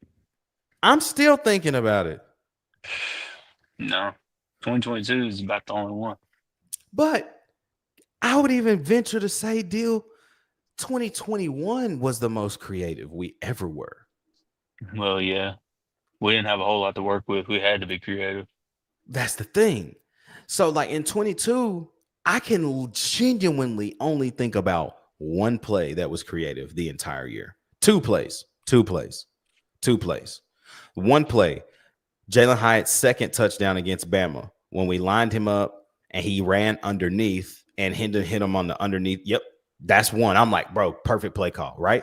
I'm still thinking about it. No, 2022 is about the only one. But I would even venture to say, Deal, 2021 was the most creative we ever were. Well, yeah. We didn't have a whole lot to work with. We had to be creative. That's the thing. So, like in 22, I can genuinely only think about one play that was creative the entire year. Two plays. One play, Jalen Hyatt's second touchdown against Bama, when we lined him up and he ran underneath and hit him on the underneath. Yep, that's one. I'm like, bro, perfect play call, right?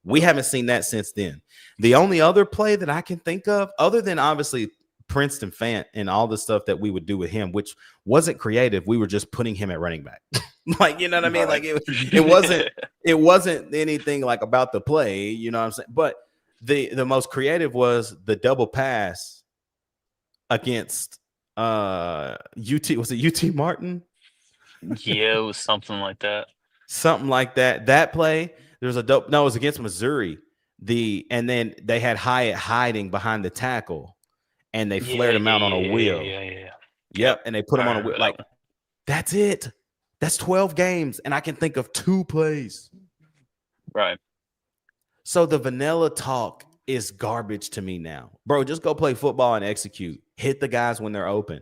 We haven't seen that since then. The only other play that I can think of, other than obviously Princeton Fant and all the stuff that we would do with him, which wasn't creative, we were just putting him at running back. Like, you know what I mean? Like it wasn't anything like about the play, you know what I'm saying? But the most creative was the double pass against UT. Was it UT Martin? Yeah, it was something like that. something like that. That play, there's a dope. No, it was against Missouri. And then they had Hyatt hiding behind the tackle, and they flared him out on a wheel. Yeah. Yep, and they put him I on a remember wheel. that Like one. that's it. That's 12 games, and I can think of 2 plays. Right. So the vanilla talk is garbage to me now, bro. Just go play football and execute. Hit the guys when they're open.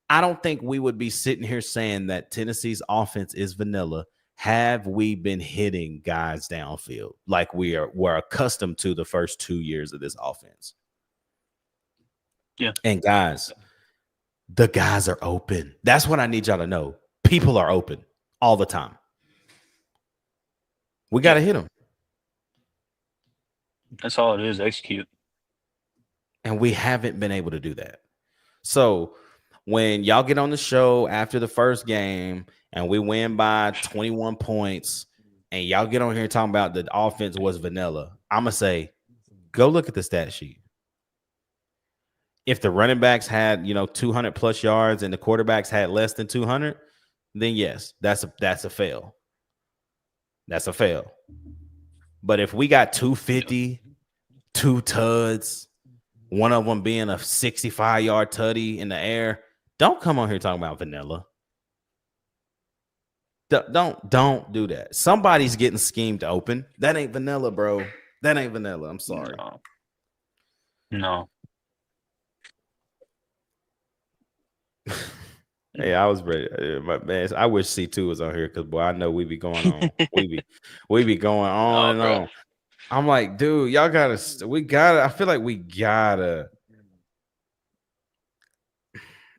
I don't think we would be sitting here saying that Tennessee's offense is vanilla. Have we been hitting guys downfield like we're accustomed to the first 2 years of this offense? Yeah. And guys, the guys are open. That's what I need y'all to know. People are open all the time. We got to hit them. That's all it is. Execute. And we haven't been able to do that. So when y'all get on the show after the first game and we win by 21 points and y'all get on here talking about the offense was vanilla, I'm going to say, go look at the stat sheet. If the running backs had, 200 plus yards and the quarterbacks had less than 200, then yes, that's a fail. That's a fail. But if we got 250, 2 tuds, one of them being a 65-yard tutty in the air, don't come on here talking about vanilla. Don't do that. Somebody's getting schemed open. That ain't vanilla, bro. That ain't vanilla. I'm sorry. No. Hey, I was ready. Man, I wish C2 was on here because boy, I know we be going on. we be going on and bro. on. I'm like, dude, y'all gotta. I feel like we gotta.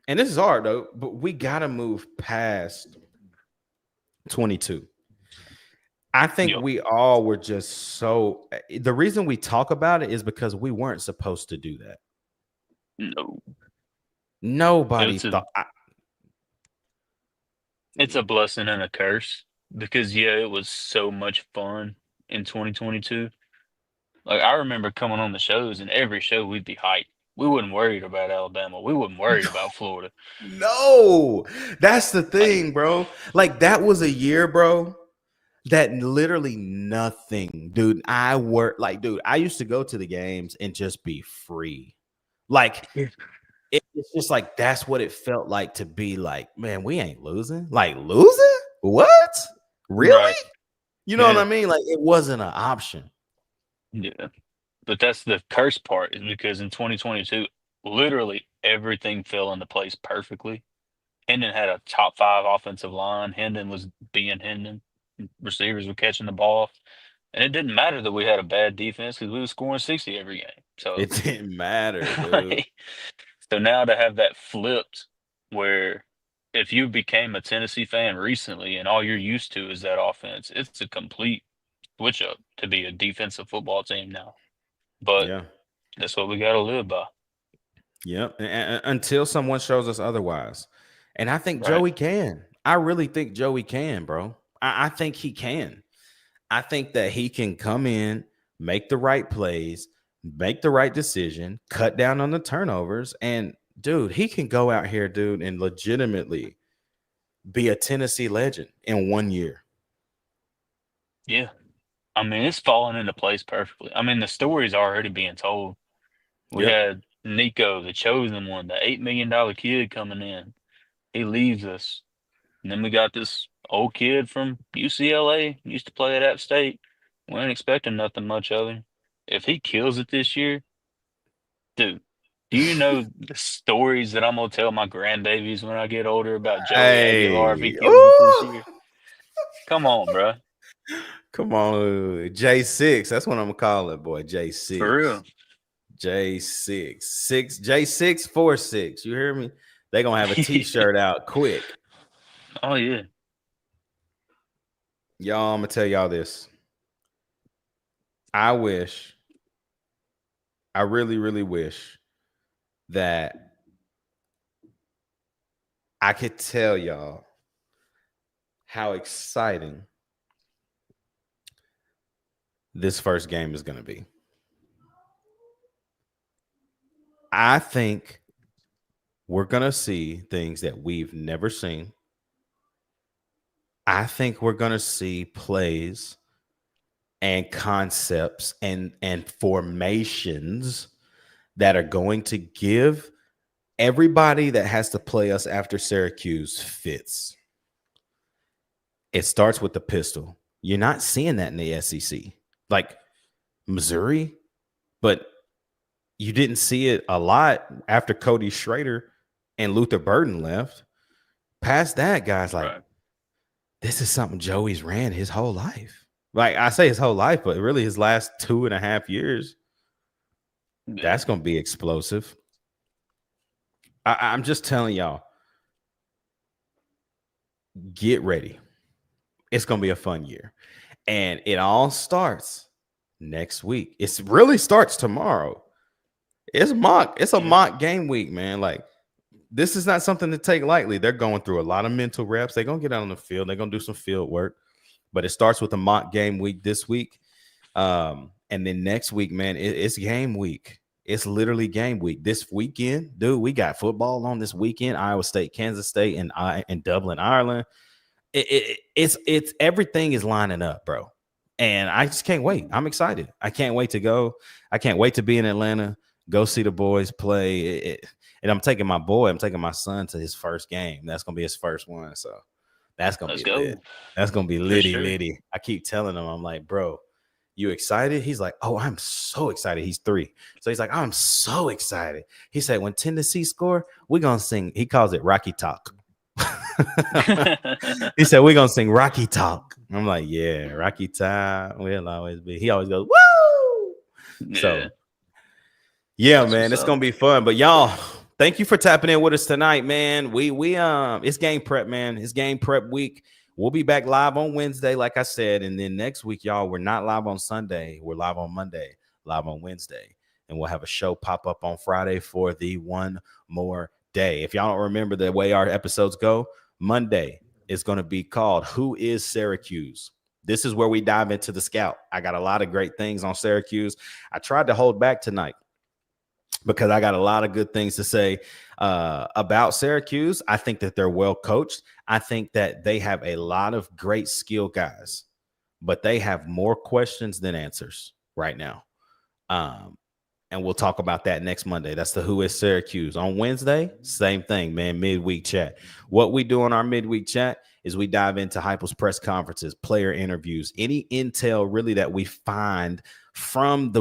And this is hard though, but we gotta move past 22. I think we all were just so. The reason we talk about it is because we weren't supposed to do that. No. Nobody thought. It's a blessing and a curse because it was so much fun in 2022. Like I remember coming on the shows, and every show we'd be hyped. We wasn't worried about Alabama. We wasn't worried about Florida. No, that's the thing, bro. Like that was a year, bro, that literally nothing, dude. I used to go to the games and just be free. Like it's just like that's what it felt like to be like, man, we ain't losing. Like losing? What? Really? Right. You know what I mean? Like it wasn't an option. Yeah. But that's the curse part is because in 2022, literally everything fell into place perfectly. Hendon had a top 5 offensive line. Hendon was being Hendon. Receivers were catching the ball. And it didn't matter that we had a bad defense because we were scoring 60 every game. So it didn't matter, dude. So now to have that flipped where if you became a Tennessee fan recently and all you're used to is that offense, it's a complete switch up to be a defensive football team now. But that's what we got to live by. Yep. And until someone shows us otherwise. And I think Joey can. I really think Joey can, bro. I think he can. I think that he can come in, make the right plays, make the right decision, cut down on the turnovers. And, dude, he can go out here, dude, and legitimately be a Tennessee legend in 1 year. Yeah. I mean, it's falling into place perfectly. I mean, the story's already being told. We had Nico, the chosen one, the $8 million kid coming in. He leaves us. And then we got this old kid from UCLA, used to play at App State. We ain't expecting nothing much of him. If he kills it this year, dude, do you know the stories that I'm going to tell my grandbabies when I get older about Joey Aguilar if he kills it this year? Come on, bro. Come on, J6. That's what I'm gonna call it, boy. J6. For real. J6. J646. You hear me? They're gonna have a t-shirt out quick. Oh, yeah. Y'all, I'm gonna tell y'all this. I really, really wish that I could tell y'all how exciting this first game is going to be. I think we're going to see things that we've never seen. I think we're going to see plays and concepts and formations that are going to give everybody that has to play us after Syracuse fits. It starts with the pistol. You're not seeing that in the SEC. Like Missouri, but you didn't see it a lot after Cody Schrader and Luther Burden left. Past that, guys, like, Right. this is something Joey's ran his whole life. Like, I say his whole life, but really his last 2.5 years, that's going to be explosive. I'm just telling y'all, get ready. It's going to be a fun year. And it all starts next week. It really starts tomorrow. It's a mock game week, man. Like, this is not something to take lightly. They're going through a lot of mental reps. They're going to get out on the field. They're going to do some field work. But it starts with a mock game week this week. And then next week, man, it's game week. It's literally game week. This weekend, dude, we got football on this weekend. Iowa State, Kansas State, and Dublin, Ireland. It's everything is lining up, bro. And I just can't wait. I'm excited. I can't wait to go. I can't wait to be in Atlanta, go see the boys play. And I'm taking my son to his first game. That's going to be his first one. So that's going to be lit. That's going to be litty. I keep telling him, I'm like, bro, you excited? He's like, oh, I'm so excited. He's 3. So he's like, I'm so excited. He said, when Tennessee score, we're going to sing. He calls it Rocky Talk. He said, we're going to sing Rocky Talk. I'm like, yeah, Rocky Talk will always be. He always goes, woo! Yeah. So, yeah, That's man, it's going to be fun. But y'all, thank you for tapping in with us tonight, man. It's game prep, man. It's game prep week. We'll be back live on Wednesday, like I said. And then next week, y'all, we're not live on Sunday. We're live on Monday, live on Wednesday. And we'll have a show pop up on Friday for the one more day. If y'all don't remember the way our episodes go, Monday is going to be called Who is Syracuse? This is where we dive into the scout. I got a lot of great things on Syracuse. I tried to hold back tonight because I got a lot of good things to say about Syracuse. I think that they're well coached. I think that they have a lot of great skill guys, but they have more questions than answers right now. And we'll talk about that next Monday. That's the Who is Syracuse. On Wednesday, same thing, man, midweek chat. What we do on our midweek chat is we dive into Heupel's press conferences, player interviews, any intel really that we find from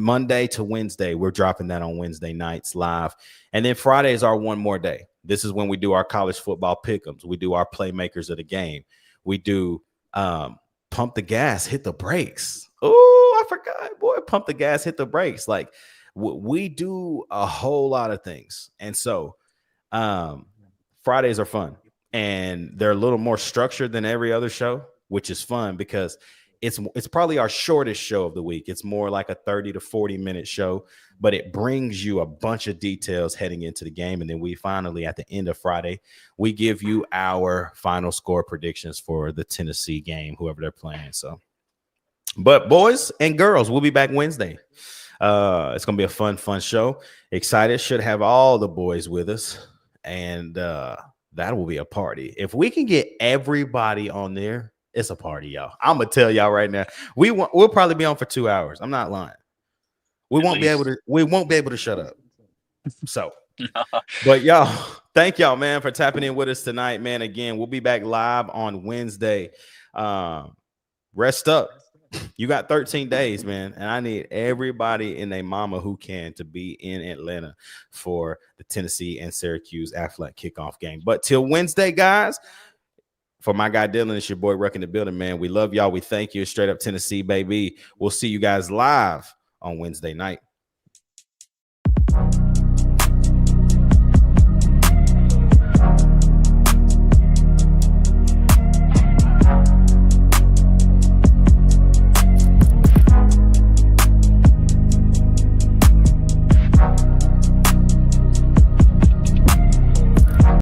Monday to Wednesday. We're dropping that on Wednesday nights live. And then Friday is our one more day. This is when we do our college football pick'ems. We do our playmakers of the game. We do pump the gas, hit the brakes. Oh, I forgot, boy, pump the gas, hit the brakes. Like we do a whole lot of things. And so Fridays are fun and they're a little more structured than every other show, which is fun because it's probably our shortest show of the week. It's more like a 30 to 40 minute show, but it brings you a bunch of details heading into the game. And then we finally, at the end of Friday, we give you our final score predictions for the Tennessee game, whoever they're playing. So, but boys and girls, we'll be back Wednesday. It's going to be a fun show. Excited. Should have all the boys with us. And that will be a party. If we can get everybody on there, it's a party, y'all. I'm going to tell y'all right now. We'll probably be on for 2 hours. I'm not lying. We won't be able to shut up. So, but y'all, thank y'all, man, for tapping in with us tonight, man. Again, we'll be back live on Wednesday. Rest up. You got 13 days, man. And I need everybody and their mama who can to be in Atlanta for the Tennessee and Syracuse Aflac kickoff game. But till Wednesday, guys, for my guy Dylan, it's your boy Rucking the Building, man. We love y'all. We thank you. Straight up Tennessee, baby. We'll see you guys live on Wednesday night.